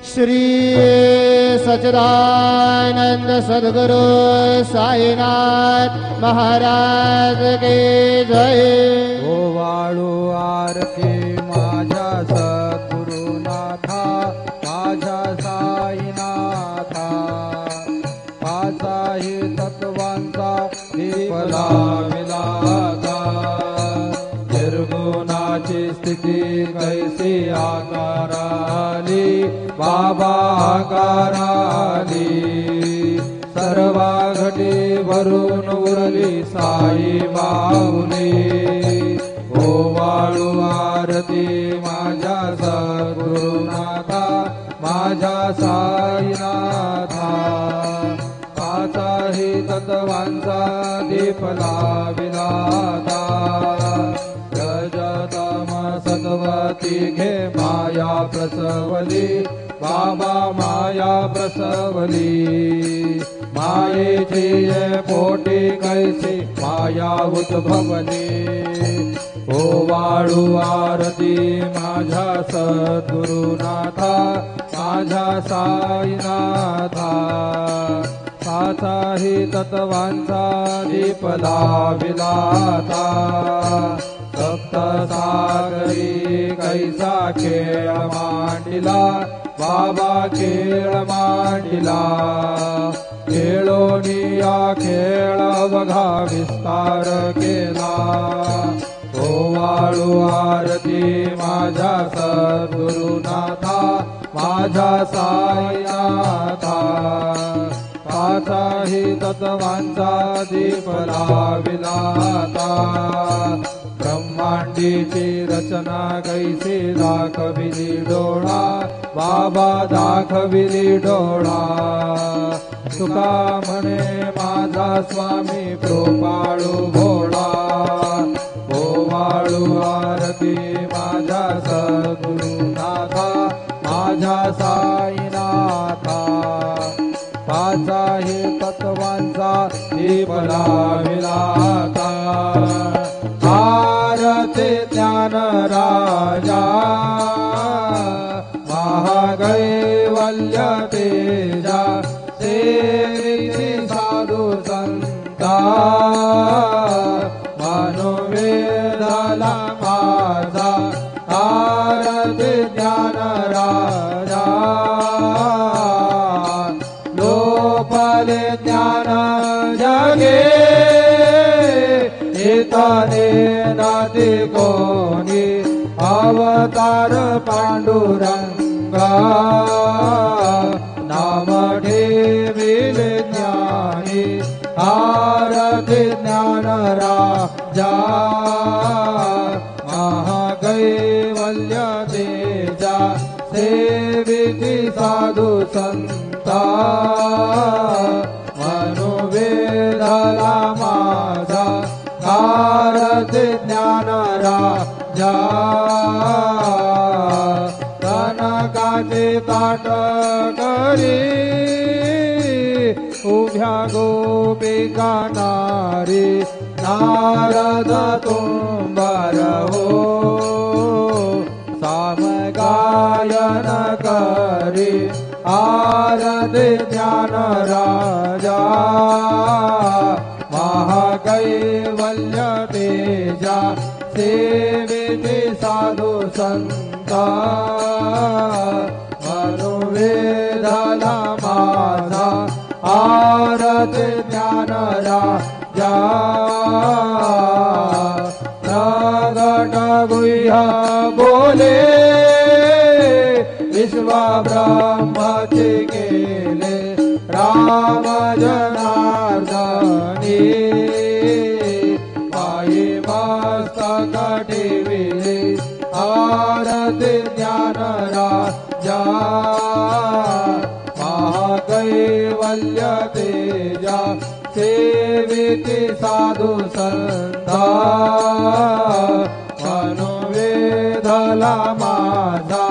श्री सच्चिदानंद सद्गुरु साईनाथ महाराज की जय। ओवाळू आरती माझ्या सद्गुरुनाथा, माझ्या साईनाथा, पाचाही तत्वांचा दीप लाविलाता। निर्गुणाची स्थिती कैसी आकाराली, बाबा आकाराली। सर्वा घटी भरून उरली साई माऊली। ओवाळू आरती माझ्या सद्गुरुनाथा, माझ्या साईनाथा, पाचाही तत्वांचा दीप लाविलाता। रजतम सत्वती घे माया प्रसवली, बाबा माया प्रसवली। मायेची पोटी कैसी माया उद्भवली। ओवाळू आरती माझ्या सद्गुरुनाथा, माझ्या साईनाथा, पाचाही तत्वांचा दीप लाविलाता। सप्तसागरी कैसा खेळ मांडिला, बाबा खेळ मांडिला। खेळोनिया खेळ बघा विस्तार केला। ओवाळू आरती माझ्या सद्गुरुनाथा, माझ्या साईनाथा, पाचाही तत्वांचा दीप लाविलाता। ब्रह्मांडीची रचना कैसी दाखविली डोळा, बाबा दाखविली डोळा। तुका म्हणे माझा स्वामी कृपाळू भोळा। ओवाळू आरती माझ्या सद्गुरुनाथा, माझ्या साईनाथा, पाचाही तत्वांचा दीप लाविलाता। आरती ज्ञान राजा, महाकैवल्य तेजा, सेविती साधू संता। मनोवेदाला माझा आरती ज्ञान राजा। लोपले ज्ञान जगे, इतने नाती कोणी। अवतार पांडुरंगा, नाम ठेविले ज्ञानी। आरती ज्ञान राजा, महाकैवल्य तेजा, सेविती साधू संता। मनोवेदाला माझा आरती ज्ञान राजा। कनकाचे ताट करी, उभ्या गोपिका नारी। नारद तुंबार हो, सामगायन करी। आरती ज्ञान राजा, महाकैवल्य तेजा, सेविती साधू संता। मनोवेदाला माझा आरती ज्ञान राजा। प्रगट गुह्य बोले, विश्वा ब्रह्मचे केले। राम जनार्दनी, पायी मस्तक ठेविले। आरती ज्ञान राजा, महाकैवल्य तेजा, सेविती साधू संता। मनोवेदाला माझा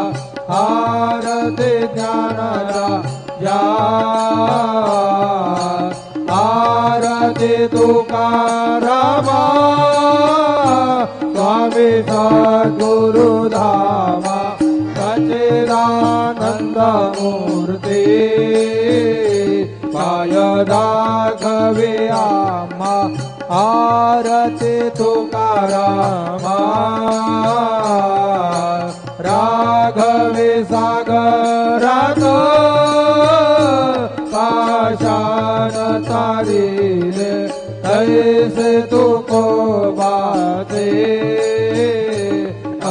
आरती ज्ञान राजा। आरती तुकारामा, स्वामी सद्गुरुधामा। सच्चिदानंद मूर्ती पाय दाखवे आम्हा आरती तुकारामा राघवे सागरात पाषाण तारिले तैसे तुकोबाते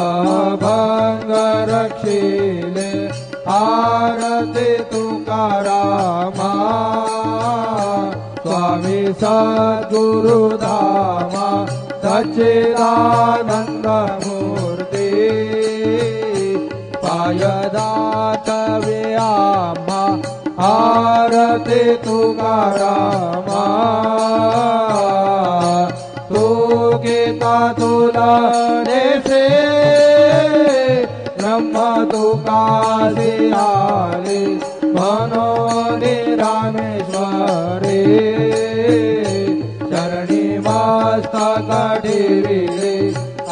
अभंग रक्षिले आरती तुकारामा स्वामी सद्गुरुधामा सच्चिदानंद मूर्ती पाय दाखवे आम्हा आरती तुकारामा तू गीता तुला नेसे ब्रह्म तुकासी आले म्हणून रामेश्वरी चरणी मस्तक ठेविले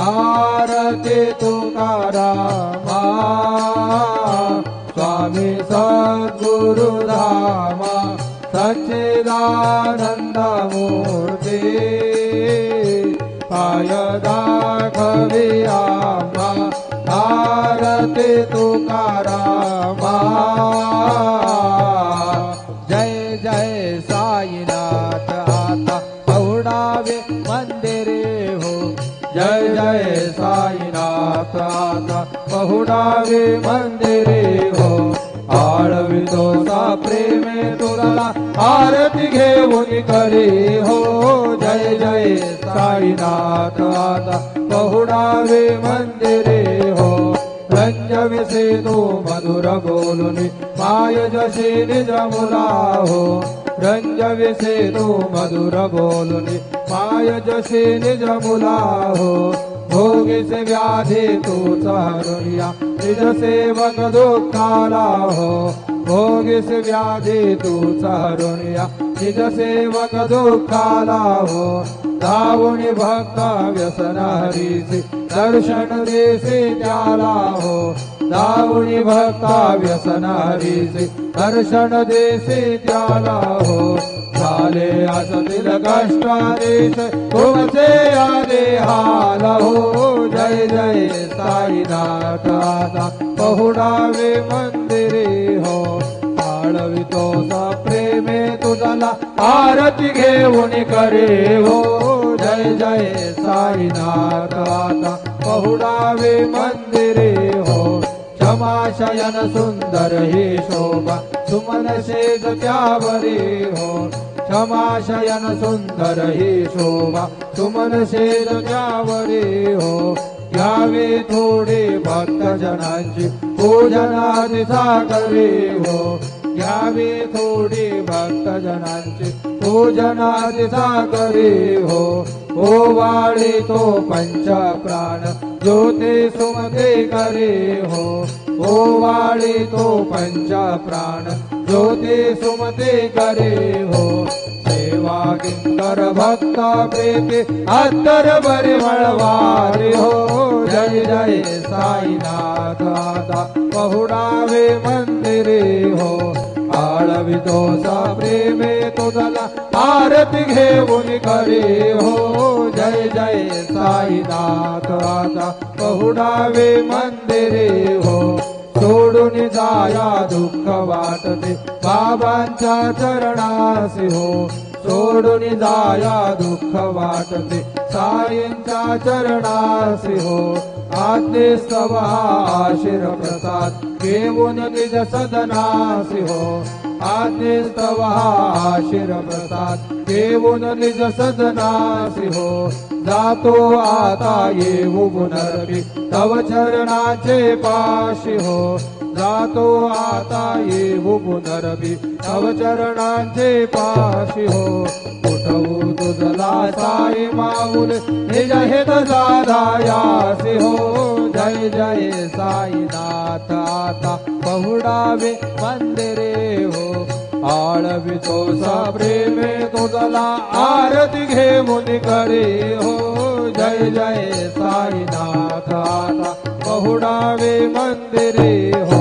आरती तुकारामा स्वामी सद्गुरुधामा सच्चिदानंद मूर्ती पाय दाखवे आम्हा आरती तुकारामा जय जय साईनाथ आता पहुडावे मंदिरे हो जय जय साईनाथ आता पहुडावे मंदिरे हो आळवितो सा प्रेमे तुला आरती घेऊन करे हो जय जय साईनाथ आता पहुडावे मंदिरे हो रंजविसे तो मधुर बोलुनी माय जशी निज मुला हो रंजविसे तो मधुर बोलुनी माय जशी निज मुला हो भोगीसे व्याधी तू चारुनिया निज सेवक दुःखाला हो भोगीसे व्याधी तू चारुनिया निज सेवक दुःखाला हो धावुनी भक्त व्यसन हरीसी दर्शन देसी त्याला हो धावुनी भक्ता व्यसन हरीसी दर्शन देसी त्याला हो झाले असतील कष्टादेश तुमचे आदे हाल हो जय जय साईनाथ आता पहुडावे मंदिरे हो आळवितो सा प्रेमे तुझला आरती घेऊन करे हो जय जय साईनाथ आता पहुडावे मंदिरे हो क्षमा शयन सुंदर ही शोभा सुमन शेज त्यावरी हो क्षमा शयन सुंदर ही शोभा सुमन शेज त्यावरी हो घ्यावे थोडे भक्त जनांची पूजनादी सागरी हो घ्यावे थोडे भक्त जनांची पूजनादी सागरी हो ओवाळी तो पंच प्राण ज्योती सुमते करे हो ओवाळी तो पंच प्राण ज्योती सुमते करे हो सेवा किंकर भक्ता प्रेते अत्तर बरे मळवारे हो जय जय साईनाथ आता पहुडावे मंदिरे हो आळवितो सा प्रेमे तुझला आरती घेऊन करे हो जय जय साईनाथ आता पहुडावे मंदिरे हो सोडून जाया दुःख वाटते बाबांच्या चरणासी हो सोडून जाया दुःख वाटते साईंच्या चरणासी हो आज्ञेस्तव आशीर प्रसाद घेऊन निज सदनासी हो आज्ञेस्तव आशीर प्रसाद घेऊन निज सदनासी हो जातो आता येऊ पुनर्वी तव चरणाचे पाशी हो जातो आता येऊ पुनर्वी तव चरणांचे पाशी हो उठवू तुझला साई माऊल निज हित साधायासी हो जय जय साईनाथ आता पहुडावे मंदिरे हो आळवितो सा प्रेमे तुझला आरती घेऊन करे हो जय जय साईनाथ आता पहुडावे मंदिरे हो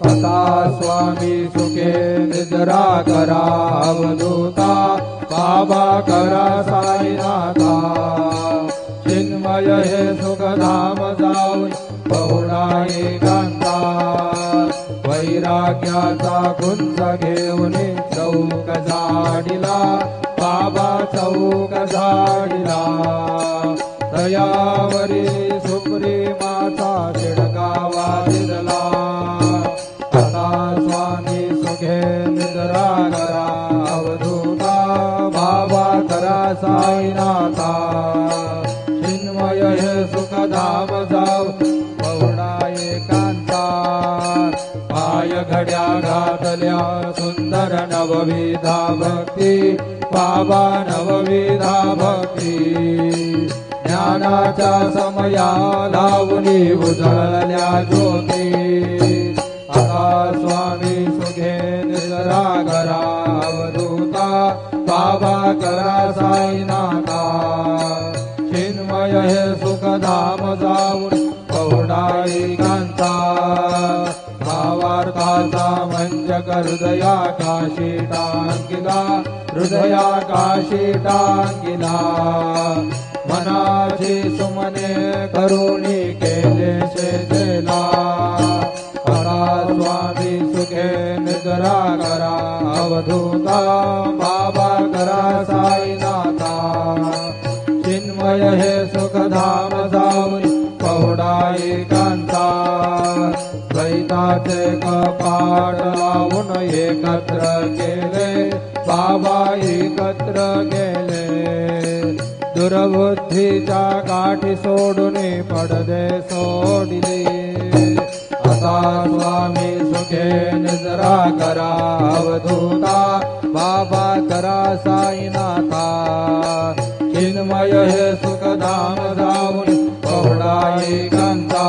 आता आता स्वामी सुखे निद्रा करा अवधूता बाबा करा साईनाथा चिन्मय हे सुखधाम जाऊन पहुडा एकांता वैराग्याचा कुंज घेऊन चौक झाडिला बाबा चौक झाडिला दयावरी सुप्रेमाचा शिडकावा दिला आता स्वामी सुखे निद्रा करा अवधूता बाबा करा साईनाथा चिन्मय हे सुखधाम जाऊ पहुडा एकांता पाय घड्या घातल्या सुंदर नवविधा भक्ती बाबा नवविधा भक्ती ज्ञानाच्या समया लावणी उजळल्या ज्योती आता स्वामी सुखे निद्रा करा अवधूता बाबा करा साईनाथा चिन्मय हे सुखधाम जाऊन पहुडा एकांता भावार्थाचा मंचक हृदयाकाशी टांगिला हृदयाकाशी टांगिला मनाची सुमने करुणी केले शेजेला आता स्वामी सुखे निद्रा करा अवधूता बाबा करा साईनाथा चिन्मय हे सुखधाम जाऊन पहुडा एकांता द्वैताचे कपाट लावून एकत्र केले बाबा एकत्र केले दुर्बुद्धीच्या गाठी सोडून पडदे सोडिले आता स्वामी सुखे निद्रा करा अवधूता बाबा करा साईनाथा चिन्मय हे सुखधाम जाऊन पहुडा एकांता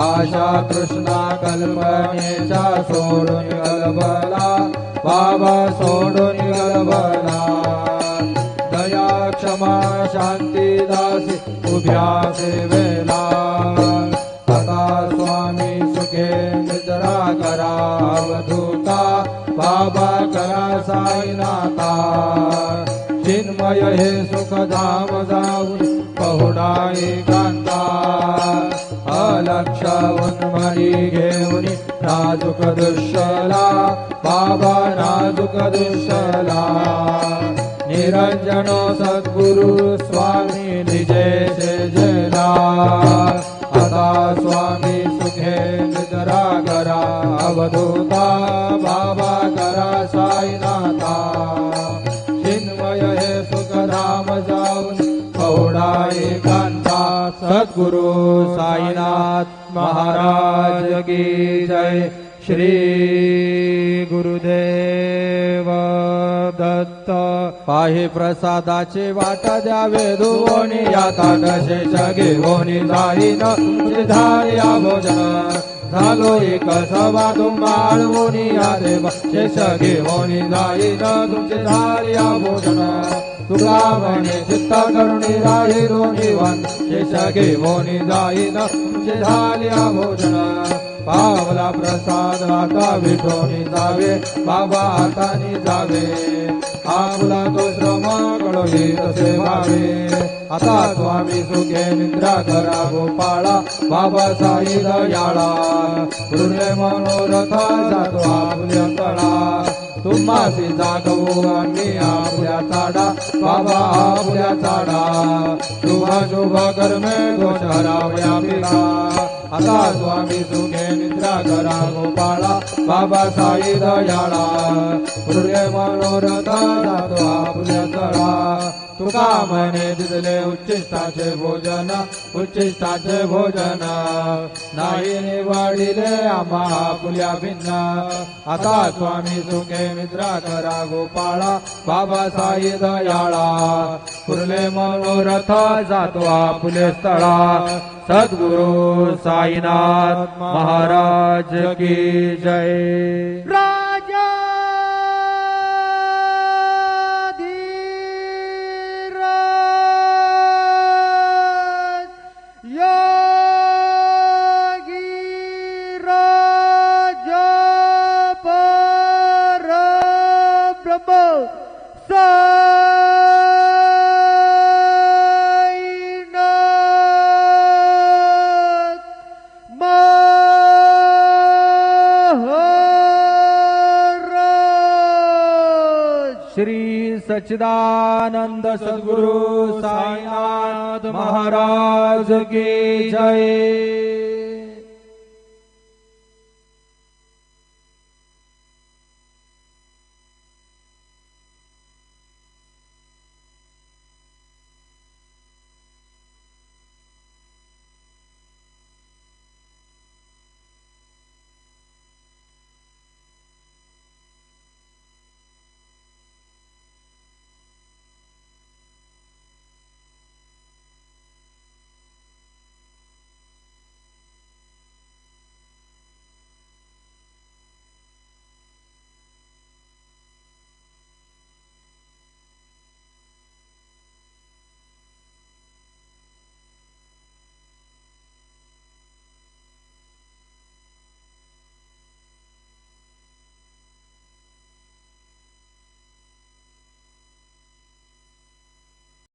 आशा कृष्णा कल्पनेच्या सोडून गलबला बाबा सोडून गलबला दया क्षमा शांती दासी उभ्या सेवेला आता स्वामी सुखे निद्रा करा अवधूता बाबा करा साईनाथा चिन्मय हे सुखधाम जाऊन पहुडा एकांता अलक्ष उन्मनी घेऊन नाजूक दुष्यला बाबा नाजूक दुष्यला निरंजनो सद्गुरु स्वामी निजे सेजला आता स्वामी सुखे निद्रा करा अवधूता बाबा करा साईनाथा चिन्मय हे सुखधाम जाऊन पहुडा एकांता सद्गुरु साईनाथ महाराज की जय श्री गुरुदेव दत्त पाहे प्रसादाचे वाट द्यावे धुवोनी आता शेष घेऊनी जाईन तुमची धार्या भोजन झालो एक सभा तुम्हाळवोनी या देवा शेष घेऊनी जाईन तुमची धार्या भोजन तुका म्हणे चित्त करुणी राहिलो निवन शेष घेऊनी जाईन तुमची धार्या भोजन पावला प्रसाद आता विठोनी जावे बाबा हातानी जावे आपला तो श्रम कळोही तसे व्हावे आता स्वामी सुखे निद्रा करा गोपाळा बाबा साई दयाळा हृदय मनोरथ जातो आपल्या तळा तुम्हासी जागवू आम्ही आपल्या चाडा बाबा आपल्या चाडा शुभ शुभ कर्मे दोष हरावया पिका आता स्वामी सुखे निद्रा करा गोपाळा बाबा साई दयाळा हृदय मनोरथ जातो आपल्या तळा तुका म्हणे दिले उच्चिष्टाचे भोजन नाही निवाडिले आम्हा आपुल्या भिन्न आता स्वामी सुखे निद्रा करा गोपाळा बाबा साई दयाळा पुरले मनोरथ जातो आपुले स्थळा सद्गुरु साईनाथ महाराज की जय राजा योगी राज साईनाथ महाराज श्री सच्चिदानंद सद्गुरु साईनाथ महाराज की जय।